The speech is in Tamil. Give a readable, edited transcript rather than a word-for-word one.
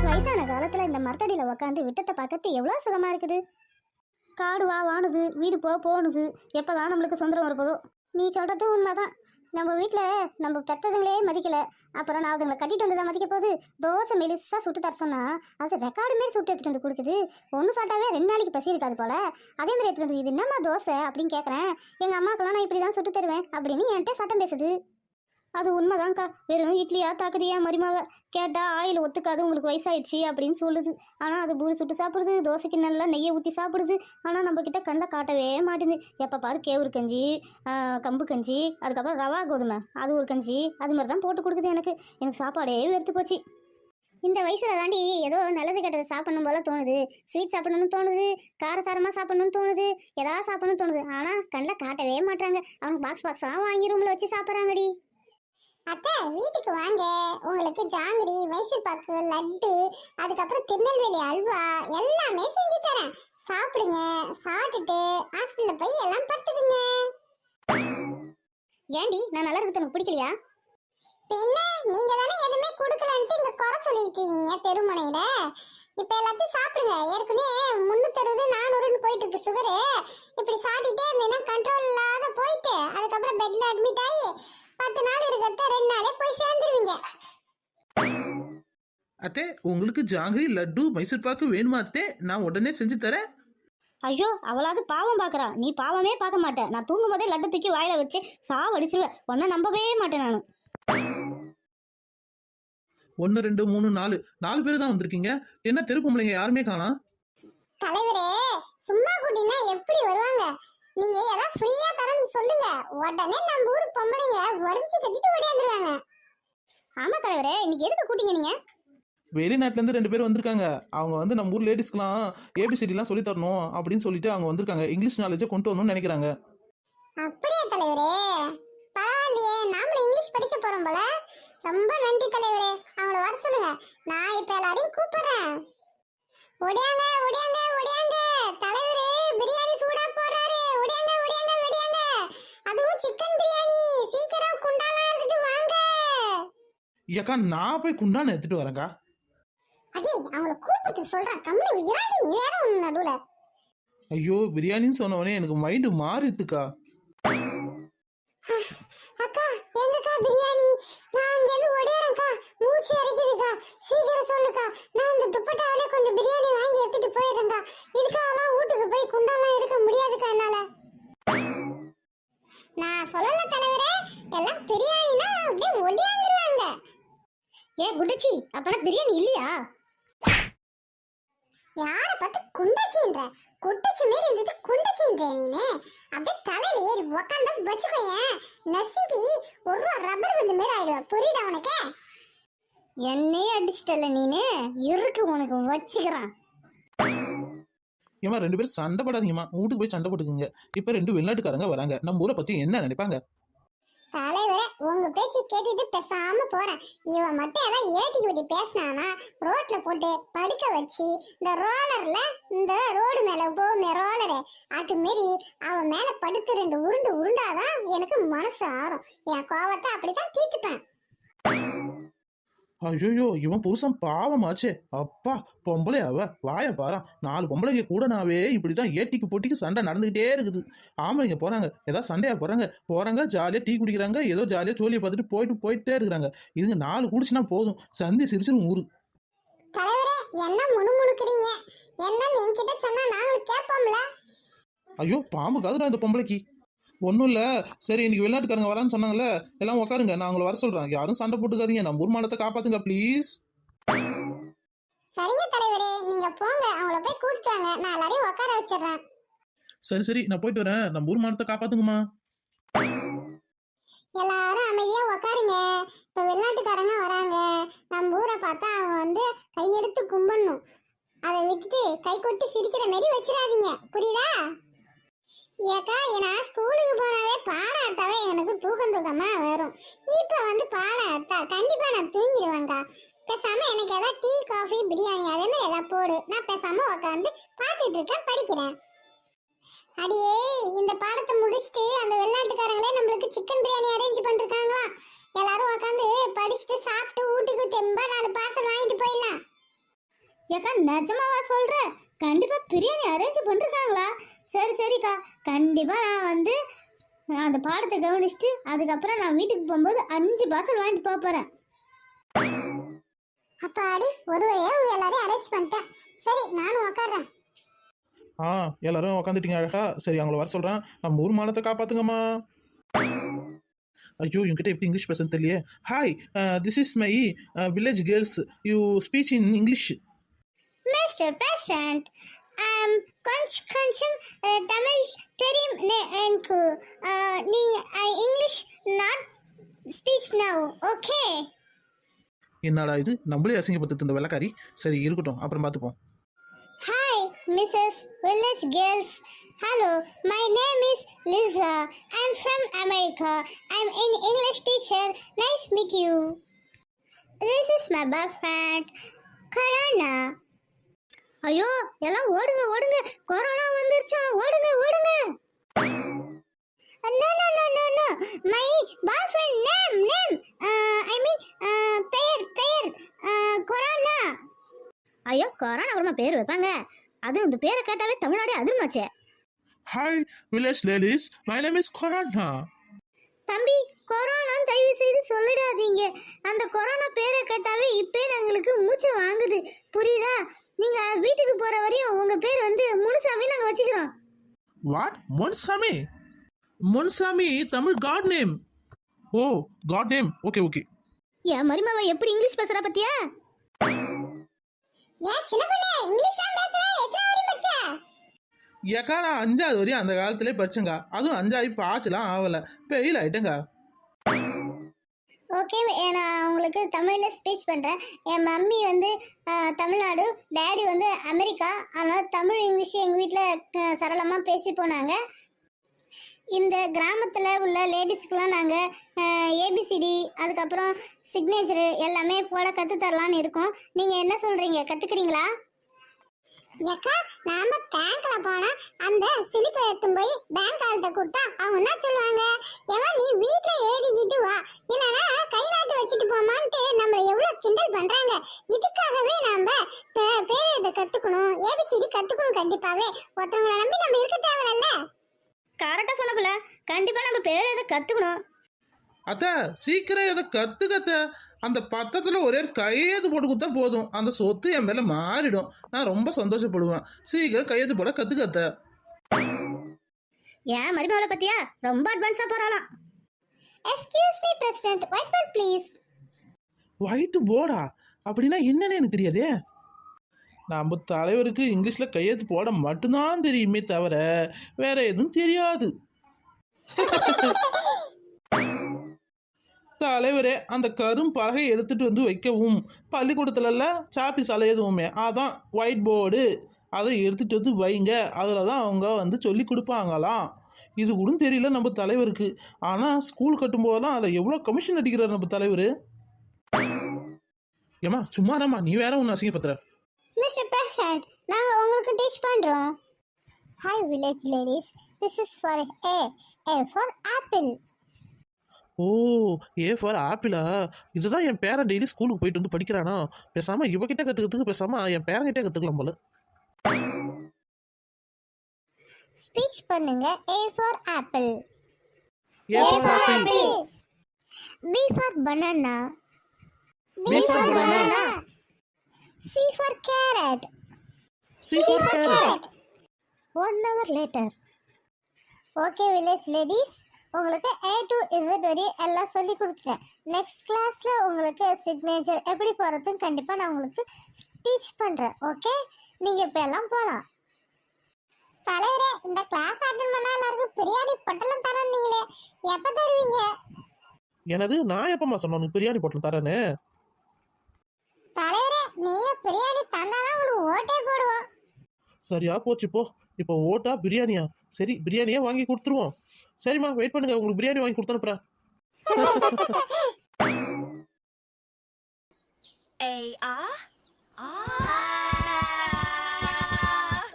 வயசான காலத்துல இந்த மரத்தடியில உக்காந்து விட்டத்தை பார்க்கறது எவ்வளவு சுகமா இருக்குது. காடு வானுது, வீடு போனுது, எப்பதான் நம்மளுக்கு சொந்தம் வரப்போதோ. நீ சொல்றது உண்மைதான். நம்ம வீட்டில் நம்ம பெற்றதுங்களே மதிக்கல, அப்புறம் நான் அதுங்களை கட்டிட்டு வந்து தான் மதிக்க போகுது. தோசை மெலிசா சுட்டு தர சொன்னா அது ரெக்கார்டு மாரி சுட்டு எடுத்துட்டு வந்து கொடுக்குது. ஒன்று சாட்டாவே 2 நாளைக்கு பசி இருக்காது போல. அதே மாதிரி எடுத்துட்டு வந்து இது என்னம்மா தோசை அப்படின்னு கேட்குறேன். எங்கள் அம்மாக்கெல்லாம் நான் இப்படி தான் சுட்டு தருவேன் அப்படின்னு என்கிட்ட சட்டம் பேசுது. அது உண்மைதான்க்கா. வெறும் இட்லியா தாக்குதியா மருமாவை கேட்டால் ஆயில் ஒத்துக்காது, உங்களுக்கு வயசாயிடுச்சு அப்படின்னு சொல்லுது. ஆனால் அது பூரி சுட்டு சாப்பிடுது, தோசைக்கு நல்லா நெய்யை ஊற்றி சாப்பிடுது. ஆனால் நம்மக்கிட்ட கண்ணில் காட்டவே மாட்டேங்குது. எப்போ பாரு கேவுரு கஞ்சி, கம்பு கஞ்சி, அதுக்கப்புறம் ரவா கோதுமை அது ஒரு கஞ்சி, அது மாதிரி தான் போட்டு கொடுக்குது. எனக்கு சாப்பாடே வெறுத்து போச்சு. இந்த வயசுல தாண்டி ஏதோ நல்லது கெட்டது சாப்பிடணும் போல தோணுது. ஸ்வீட் சாப்பிடணும்னு தோணுது, காரசாரமாக சாப்பிடணும்னு தோணுது, எதாவது சாப்பிடணும்னு தோணுது. ஆனால் கண்ணில் காட்டவே மாட்டாங்க. அவங்க பாக்ஸாக வாங்கி ரூமில் வச்சு சாப்பிட்றாங்கடி. அத்தை வீட்டுக்கு வாங்க, உங்களுக்கு ஜாங்கிரி, மைசூர் பாக்கு, லட்டு, அதுக்கப்புறம் திருநெல்வேலி அல்வா எல்லாமே செஞ்சு தரேன். சாப்பிடுங்க. சாப்பிட்டுட்டு ஹாஸ்பிட்டல்ல போய் எல்லாம் படுத்துக்குங்க. ஏண்டி நான் நல்லா இருக்கிறது உனக்கு பிடிக்கலையா? பின்ன நீங்க தானே எதுவுமே கொடுக்கலன்ட்டு இங்க குறை சொல்லிட்டு இருக்கீங்க தெருமுனையில. இப்ப எல்லாத்தையும் சாப்பிடுங்க. ஏற்கனவே 360 400 போயிட்டு இருக்கு சுகரு. இப்படி சாப்பிட்டுட்டே இருந்தீங்கன்னா கண்ட்ரோல் இல்லாத போயிட்டு அதுக்கப்புறம் பெட்ல அட்மிட் ஆகி 10 நாள் இருக்கிறத 2 நாளே போய் சேர்ந்துருவீங்க. அத்தே உங்களுக்கு ஜாங்கிரி, லட்டு, மைசூர் பாக்கு வேணுமா அத்தே? நான் உடனே செஞ்சு தரேன். ஐயோ அவளாவது பாவம் பார்க்குறா, நீ பாவமே பார்க்க மாட்டேன். நான் தூங்கும் போதே லட்டு தூக்கி வாயில வச்சு சாவடிச்சிருவேன். ஒன்ன நம்பவே மாட்டேன் நான். 1 2 3 4 பேர் தான் வந்திருக்கீங்க. என்ன தெரு பொம்பளைங்க யாருமே காணோம்? தலைவரே சும்மா கூட்டினா எப்படி வருவாங்க? நீங்க ஏதாவது ஃப்ரீயா தரேன்னு சொல்லுங்க, உடனே நம்ம ஊர் பொம்பளைங்க வரிஞ்சு கட்டிட்டு ஓடியாந்துருவாங்க. ஆமா தலைவரே, இன்னைக்கு எதுக்கு கூட்டிங்க நீங்க? வெளிநாட்டுல இருந்து 2 பேர் வந்திருக்காங்க. அவங்க வந்து நம்ம ஊர் லேடிஸ்க்குலாம் ஏபிசிடிலாம் சொல்லி தரணும் அப்படின்னு சொல்லிட்டு அவங்க வந்திருக்காங்க. இங்கிலீஷ் நாலேஜை கொண்டு வரணும்னு நினைக்கிறாங்க. அப்படியே தலைவரே, பரவாயில்லையே, நாமளும் இங்கிலீஷ் படிக்க போறோம் போல. ரொம்ப நன்றி தலைவரே. அவங்கள வர சொல்லுங்க, நான் இப்ப எல்லாரையும் கூப்பிடுறேன். ஓடியாங்க ஓடியாங்க ஓடியாங்க, தலைவரே பிரியாணி சூடா போடுறாரு. ஓடியாங்க ஓடியாங்க ஓடியாங்க, அதுவும் சிக்கன் பிரியாணி. சீக்கிரம் குண்டாலாம் எடுத்துட்டு வாங்க. ஏக்கா நான் போய் குண்டான எடுத்துட்டு வரேங்க்கா. அடி அவங்கள கூப்பிட்டு சொல்றேன், கம்மி இராடி நீ வேற ஒன்று நடுவுல. ஐயோ பிரியாணின்னு சொன்னவனே எனக்கு மைண்டு மாறிடுதுக்கா. அக்கா எங்கக்கா பிரியாணி? நான் இங்கேருந்து ஓடியாரேன்க்கா, மூச்சு அரைக்குதுக்கா. சீக்கிரம் சொல்லுக்கா, நான் இந்த துப்பட்டாவிலே கொஞ்சம் பிரியாணி வாங்கி எடுத்துட்டு போயிடுறேன்க்கா. இதுக்காகலாம் வீட்டுக்கு போய் குண்டாலாம் எடுக்க முடியாதுக்கா என்னால. நான் சொல்லல தலைவரே, எல்லாம் பிரியாணினா அப்படியே ஒடியாந்துருவாங்க. ஏ குண்டச்சி, அப்பனா பிரியாணி இல்லையா? யார பார்த்து குண்டச்சின்ற? குட்டச்சி மாரி இருந்துட்டு குண்டச்சின்ற நீனு? அப்படியே தலையில ஏறி உக்காந்தா வச்சுக்கோயேன், நசுங்கி ஒரு ரப்பர் வந்து மாரி ஆயிடுவ. புரியுதா உனக்கு? என்னையே அடிச்சிட்டல நீனு, இருக்கு உனக்கு வச்சுக்கிறான். ஏமா 2 பேரும் சண்டை போடாதீங்கம்மா, வீட்டுக்கு போய் சண்டை போட்டுக்குங்க. இப்ப 2 வெளிநாட்டுக்காரங்க வராங்க, நம்ம ஊரை பத்தி என்ன நினைப்பாங்க? தலைவரே உங்க பேச்சு கேட்டுட்டு பேசாம போறேன். இவன் மட்டும் ஏதாவது ஏட்டி கூட்டி பேசினானா ரோட்ல போட்டு படுக்க வச்சு, இந்த ரோலர்ல இந்த ரோடு மேல போகுமே ரோலரு, அது மாரி அவன் மேல படுத்து 2 உருண்டு உருண்டாதான் எனக்கு மனசு ஆறும். என் கோவத்தை அப்படித்தான் தீர்த்துப்பேன். ஐயோ இவன் புருஷன் பாவமாச்சே. அப்பா பொம்பளை அவ வாய பாரா. 4 பொம்பளைங்க கூட நாவே இப்படிதான் ஏட்டிக்கு போட்டிக்கு சண்டை நடந்துகிட்டே இருக்குது. ஆம்பளைங்க போறாங்க ஏதாவது சண்டையா போறாங்க ஜாலியா டீ குடிக்கிறாங்க, ஏதோ ஜாலியா ஜோலியை பார்த்துட்டு போயிட்டே இருக்கிறாங்க. இதுங்க 4 குடிச்சுனா போதும், சந்தி சிரிச்சிரும் ஊரு. தலைவரே என்ன முணுமுணுக்குறீங்க? என்னன்னு என்கிட்ட சொன்னா நாங்களும் கேட்போம்ல. ஐயோ பாம்பு காதுடா இந்த பொம்பளைக்கு. ஒன்றும் இல்லை, சரி இன்னைக்கு வெளிநாட்டுக்காரங்க வரான்னு சொன்னாங்கல்ல, எல்லாம் உட்காருங்க, நான் உங்களை வர சொல்கிறேன். யாரும் சண்டை போட்டுக்காதீங்க, நம்ம ஊர் மானத்தை காப்பாத்துங்க ப்ளீஸ். சரிங்க தலைவரே, நீங்க போங்க, அவங்கள போய் கூட்டிட்டு வாங்க, நான் எல்லாரையும் உட்கார வச்சிடுறேன். சரி நான் போயிட்டு வரேன், நம்ம ஊர் மானத்தை காப்பாத்துங்கம்மா. எல்லாரும் அமைதியா உட்காருங்க. இப்ப வெளிநாட்டுக்காரங்க வராங்க, நம்ம ஊரை பார்த்தா அவங்க வந்து கையெடுத்து கும்பிடணும். அதை விட்டுட்டு கை கொட்டி சிரிக்கிற மாதிரி வச்சிடாதீங்க, புரியுதா? ஏக்கா நான் ஸ்கூலுக்கு போனாவே பாடம் எடுத்தாவே எனக்கு தூக்கமா வரும். இப்ப வந்து பாடம் எடுத்தா கண்டிப்பா நான் தூங்கிடுவேங்க்கா. பேசாம எனக்கு ஏதாவது டீ காஃபி பிரியாணி அதே மாதிரி ஏதாவது போடு, நான் பேசாம உட்காந்து பார்த்துட்டு இருக்கேன், படிக்கிறேன். அடியே இந்த பாடத்தை முடிச்சுட்டு அந்த வெளிநாட்டுக்காரங்களே நம்மளுக்கு சிக்கன் பிரியாணி அரேஞ்ச் பண்ணிருக்காங்க. ஏக்கா நிஜமாவா சொல்ற? கண்டிப்பா பிரியாணி அரேஞ்ச் பண்ணிருக்காங்களா? சரி சரிக்கா, கண்டிப்பா நான் வந்து அந்த பாடத்தை கவனிச்சுட்டு அதுக்கப்புறம் நான் வீட்டுக்கு போகும்போது 5 பார்சல் வாங்கிட்டு போக போறேன். அப்பாடி ஒரு வழியா உங்க எல்லாரையும் அரேஞ்ச் பண்ணிட்டேன். சரி நானும் உட்காடுறேன். எல்லாரும் உக்காந்துட்டீங்க அழகா. சரி அவங்கள வர சொல்கிறேன். நம்ம ஊர் மானத்தை காப்பாத்துங்கம்மா. ஐயோ என்கிட்ட எப்படி இங்கிலீஷ் பேச தெரியலையே. Hi, this is my village girls. You speech in English. Mister Prashanth, கொஞ்சம் தமிழ் தெரியும் எனக்கு. நீங்க English not speech now, okay? என்னடா இது, நம்மளே அசிங்கப்பட்டு இந்த வெள்ளக்காரி. சரி இருக்கட்டும், அப்புறம் பார்த்துப்போம். Hi, Mrs. Village Girls. Hello, my name is Lisa. I'm from America. I'm an English teacher. Nice meet you. This is my boyfriend, Karana. ஐயோ எல்லாம் ஓடுங்க ஓடுங்க, கொரோனா வந்துருச்சா, ஓடுங்க ஓடுங்க. No no no no no, my boyfriend name I mean பெயர் கொரோனா. ஐயோ கொரோனா அப்புறமா பேர் வைப்பாங்க, அது இந்த பேரை கேட்டாவே தமிழ்நாடே அதிர்மாச்சே. Hi village ladies, my name is Corona. தம்பி கொரோனா தயவு செய்து சொல்லிடாதீங்க. அந்த கொரோனா பேரை கேட்டாவே இப்போ எங்களுக்கு மூச்சு வாங்குது, புரியுதா? நீங்க வீட்டுக்கு போற வரையும் உங்க பேர் வந்து முனுசாமி நாங்க வச்சுக்கிறோம். What? Munsamy? Munsamy Tamil god name. Oh god name, okay okay. என் மருமவ எப்படி இங்கிலீஷ் பேசுறா பத்தியா? ஏன் சின்ன பொண்ணே இங்கிலீஷ் தான் பேசுற? எத்தனை வரை படிச்ச? ஏக்கா நான் 5வது வரையும் அந்த காலத்திலே படிச்சேங்க. அதுவும் 5 இப்போ ஆச்சுலாம் ஆகலை, ஃபெயில் ஆயிட்டேங்க. ஓகே, நான் உங்களுக்கு தமிழில் ஸ்பீச் பண்ணுறேன். என் மம்மி வந்து தமிழ்நாடு, டேடி வந்து அமெரிக்கா. அதனால் தமிழ் இங்கிலீஷ் எங்கள் வீட்டில் சரளமாக பேசி போனாங்க. இந்த கிராமத்தில் உள்ள லேடிஸ்க்கெலாம் நாங்கள் ஏபிசிடி அதுக்கப்புறம் சிக்னேச்சரு எல்லாமே போட கற்றுத்தரலான்னு இருக்கோம். நீங்கள் என்ன சொல்கிறீங்க, கற்றுக்குறீங்களா? ஏக்கா நாம பேங்க்ல போனா அந்த சிலிப்பை எடுத்துன்னு போய் பேங்க் ஆள்கிட்ட கொடுத்தா அவங்க என்ன சொல்லுவாங்க? ஏமா நீ வீட்டுல எழுதிக்கிட்டு வா, இல்லைன்னா கை நாட்டு வச்சுட்டு போமான்ட்டு நம்மள எவ்வளவு கிண்டல் பண்றாங்க. இதுக்காகவே நாம பேர் எழுத கத்துக்கணும், ஏபிசிடி கத்துக்கணும். கண்டிப்பாவே ஒருத்தவங்களை நம்பி நம்ம இருக்க தேவையில்ல. கரெக்டாக சொன்னப்பில்ல, கண்டிப்பாக நம்ம பேர் எழுத கற்றுக்கணும். அத்தை சீக்கிரம் இதை கற்றுக்கத்த. அந்த பத்திரத்தில் ஒரே கையெழுத்து போட்டு கொடுத்தா போதும், அந்த சொத்து என் மேலே மாறிடும். நான் ரொம்ப சந்தோஷப்படுவேன். சீக்கிரம் கையெழுத்து போட கற்றுக்கத்த. ஏன் மருமகளை பத்தியா ரொம்ப அட்வான்ஸாக போகிறாளாம். Excuse me president, white board please. White போர்டா? அப்படின்னா என்னன்னு எனக்கு தெரியாதே. நம்ம தலைவருக்கு இங்கிலீஷில் கையெழுத்து போட மட்டும்தான் தெரியுமே தவிர வேற எதுவும் தெரியாது. தலைவரே அந்த கரும் பலகை எடுத்துட்டு வந்து வைக்கவும் பள்ளிக்கூடத்துலல சாப்பி சாலை எதுவுமே அதான் ஒயிட் போர்டு, அதை எடுத்துட்டு வந்து வைங்க, அதில் தான் அவங்க வந்து சொல்லி கொடுப்பாங்களாம். இது கூட தெரியல நம்ம தலைவருக்கு. ஆனால் ஸ்கூல் கட்டும்போதெல்லாம் அதில் எவ்வளோ கமிஷன் அடிக்கிறார் நம்ம தலைவர். ஏமா சும்மாராம்மா, நீ வேற ஒன்று அசிங்கப்படுத்துற. மிஸ்டர் பிரசாந்த், நாங்கள் உங்களுக்கு டீச் பண்ணுறோம். Hi village ladies, this is for A for apple. Oh A for ஆப்பிளா? இதுதான் என் பேரன் டெய்லி ஸ்கூலுக்கு போயிட்டு வந்து படிக்கிறானா? பேசாமல் இவகிட்ட கற்றுக்கிறதுக்கு பேசாமல் என் பேரங்கிட்டே கற்றுக்கலாம் போல. ஸ்பீச் பண்ணுங்க. A for apple. A for apple. B for banana. B for banana. C for carrot. C for carrot. 1 hour later. Okay village ladies, உங்களுக்கு A to Z வரை எல்லாம் சொல்லி கொடுத்துட்டேன். நெக்ஸ்ட் கிளாஸில் உங்களுக்கு சிக்னேச்சர் எப்படி போகிறதுன்னு கண்டிப்பாக நான் உங்களுக்கு டீச் பண்ணுறேன். ஓகே, நீங்கள் இப்போ எல்லாம் போகலாம். தலைவரே இந்த கிளாஸ் அட்டெண்ட் பண்ணா எல்லாருக்கும் பிரியாணி பொட்டலம் தரீங்களே, எப்ப தருவீங்க? எனது நான் எப்பமா சொன்னேன் பிரியாணி போட்டு தரேன்னு? தலைவரே நீங்க பிரியாணி தந்தாதான் உங்களுக்கு ஓட்டே போடுவோம். சரியா போச்சு போ. இப்போ ஓட்டா பிரியாணியா? சரி பிரியாணியா வாங்கி கொடுத்துருவோம். சரிம்மா வெயிட் பண்ணுங்க, உங்களுக்கு பிரியாணி வாங்கி கொடுத்தனுப்புறேன். A R